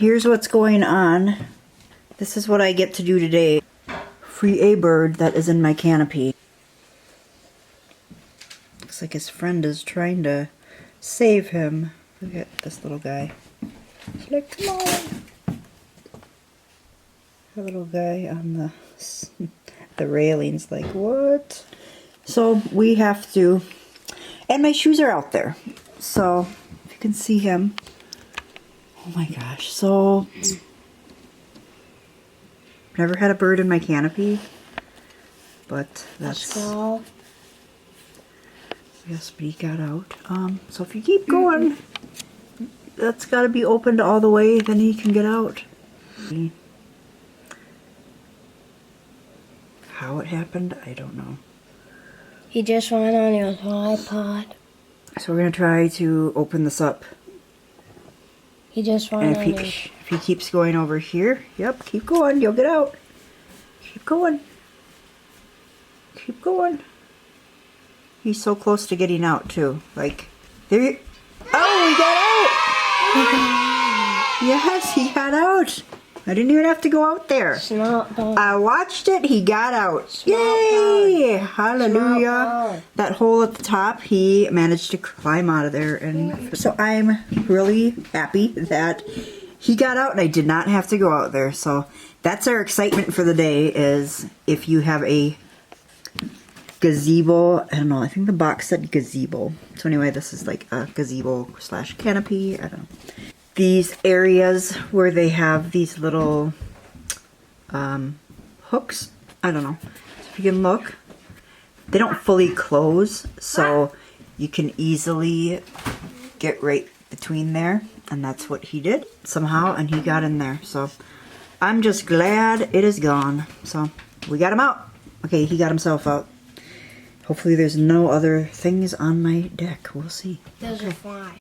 Here's what's going on. This is what I get to do today. Free a bird that is in my canopy. Looks like his friend is trying to save him. Look at this little guy. He's like, come on. The little guy on the railings, like, what? So we have to, and my shoes are out there. So if you can see him. Oh my gosh, so never had a bird in my canopy, but that's, yes, but he got out. So if you keep going, that's got to be opened all the way, then he can get out. How it happened, I don't know. He just went on your iPod. So we're going to try to open this up. He just went on And if he keeps going over here, yep, keep going, you'll get out. Keep going. Keep going. He's so close to getting out too. Like, there you, oh, he got out! Yes, he got out. I didn't even have to go out there. Smart dog. I watched it, he got out. Smart Yay! dog. Hallelujah. Smart dog. That hole at the top, he managed to climb out of there. And so I'm really happy that he got out and I did not have to go out there. So that's our excitement for the day, is if you have a gazebo, I don't know, I think the box said gazebo. So anyway, this is like a gazebo / canopy, I don't know. These areas where they have these little hooks, I don't know. So if you can look, they don't fully close, so you can easily get right between there, and that's what he did somehow, and he got in there. So I'm just glad it is gone. So we got him out. Okay, he got himself out. Hopefully there's no other things on my deck. We'll see. There's a fly.